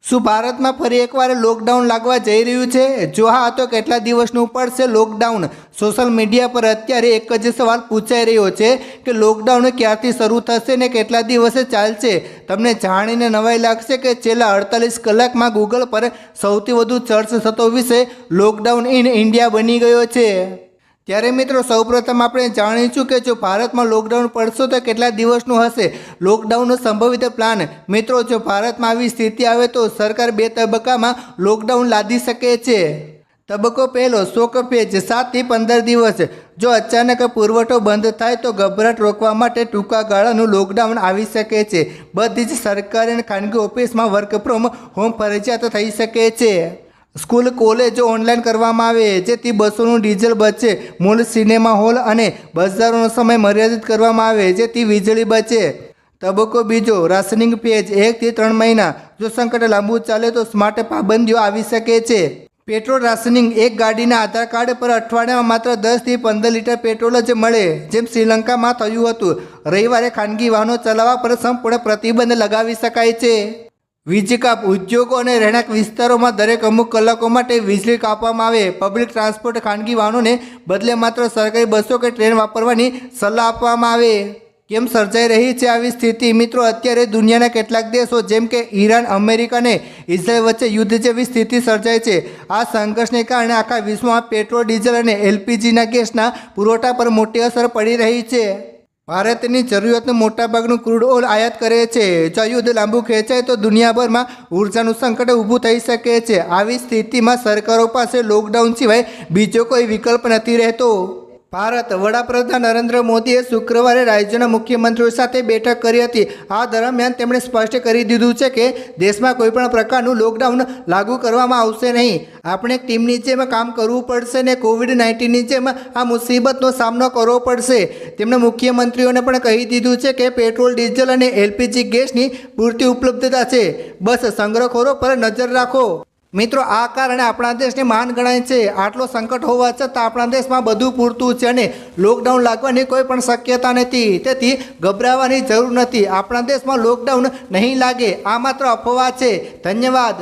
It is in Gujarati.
શું ભારતમાં ફરી એકવાર લોકડાઉન લાગવા જઈ રહ્યું છે? જો હા તો કેટલા દિવસનું પડશે લોકડાઉન? સોશિયલ મીડિયા પર અત્યારે એક જ સવાલ પૂછાઈ રહ્યો છે કે લોકડાઉન ક્યારથી શરૂ થશે ને કેટલા દિવસે ચાલશે? તમને જાણીને નવાઈ લાગશે કે છેલ્લા 48 કલાકમાં ગૂગલ પર સૌથી વધુ સર્ચ થતો વિષય લોકડાઉન ઇન ઇન્ડિયા બની ગયો છે। ત્યારે મિત્રો સૌપ્રથમ આપણે જાણીશું કે જો ભારતમાં લોકડાઉન પડશે તો કેટલા દિવસનું હશે લોકડાઉનનો સંભવિત પ્લાન। મિત્રો જો ભારતમાં આવી સ્થિતિ આવે તો સરકાર 2 તબક્કામાં લોકડાઉન લાદી શકે છે। તબક્કો પહેલો, શોક ફેઝ 7 થી 15 દિવસ। જો અચાનક પુરવઠો બંધ થાય તો ગભરાટ રોકવા માટે ટૂંકા ગાળાનું લોકડાઉન આવી શકે છે। બધી જ સરકારી અને ખાનગી ઓફિસમાં વર્ક ફ્રોમ હોમ ફરજિયાત થઈ શકે છે। સ્કૂલ કોલેજો ઓનલાઈન કરવામાં આવે જેથી બસોનું ડીઝલ બચે। મોલ, સિનેમા હોલ અને બજારોનો સમય મર્યાદિત કરવામાં આવે જેથી વીજળી બચે। તબક્કો બીજો, રાશનિંગ ફેઝ 1 થી 3 મહિના। જો સંકટ લાંબુ ચાલે તો સ્માર્ટ પાબંદીઓ આવી શકે છે। પેટ્રોલ રાશનિંગ, એક ગાડીના આધાર કાર્ડ પર અઠવાડિયામાં માત્ર 10 થી 15 લીટર પેટ્રોલ જ મળે, જેમ શ્રીલંકામાં થયું હતું। રવિવારે ખાનગી વાહનો ચલાવવા પર સંપૂર્ણ પ્રતિબંધ લગાવી શકાય છે। વીજ કાપ, ઉદ્યોગો અને રહેણાંક વિસ્તારોમાં દરેક અમુક કલાકો માટે વીજળી કાપવામાં આવે। પબ્લિક ટ્રાન્સપોર્ટ, ખાનગી વાહનોને બદલે માત્ર સરકારી બસો કે ટ્રેન વાપરવાની સલાહ આપવામાં આવે। કેમ સર્જાઈ રહી છે આવી સ્થિતિ? મિત્રો અત્યારે દુનિયાના કેટલાક દેશો જેમ કે ઈરાન, અમેરિકા અને ઇઝરાયલ વચ્ચે યુદ્ધ જેવી સ્થિતિ સર્જાઈ છે। આ સંઘર્ષને કારણે આખા વિશ્વમાં પેટ્રોલ, ડીઝલ અને એલપીજીના ગેસના પુરવઠા પર મોટી અસર પડી રહી છે। ભારતની જરૂરિયાતનું મોટાભાગનું ક્રૂડ ઓઇલ આયાત કરે છે। જો યુદ્ધ લાંબુ ખેંચાય તો દુનિયાભરમાં ઉર્જાનું સંકટ ઊભું થઈ શકે છે। આવી સ્થિતિમાં સરકારો પાસે લોકડાઉન સિવાય બીજો કોઈ વિકલ્પ નથી રહેતો। ભારત વડાપ્રધાન નરેન્દ્ર મોદીએ શુક્રવારે રાજ્યોના મુખ્યમંત્રીઓ સાથે બેઠક કરી હતી। આ દરમિયાન તેમણે સ્પષ્ટ કરી દીધું છે કે દેશમાં કોઈપણ પ્રકારનું લોકડાઉન લાગુ કરવામાં આવશે નહીં। આપણે એક ટીમની જેમ કામ કરવું પડશે ને કોવિડ-19ની જેમ આ મુસીબતનો સામનો કરવો પડશે। તેમણે મુખ્યમંત્રીઓને પણ કહી દીધું છે કે પેટ્રોલ, ડીઝલ અને એલપીજી ગેસની પૂરતી ઉપલબ્ધતા છે, બસ સંગ્રહખોરો પર નજર રાખો। મિત્રો આ કારણે આપણા દેશને મહાન ગણાય છે। આટલો સંકટ હોવા છતાં આપણા દેશમાં બધું પૂરતું છે અને લોકડાઉન લાગવાની કોઈ પણ શક્યતા નથી, તેથી ગભરાવાની જરૂર નથી। આપણા દેશમાં લોકડાઉન નહીં લાગે, આ માત્ર અફવા છે। ધન્યવાદ।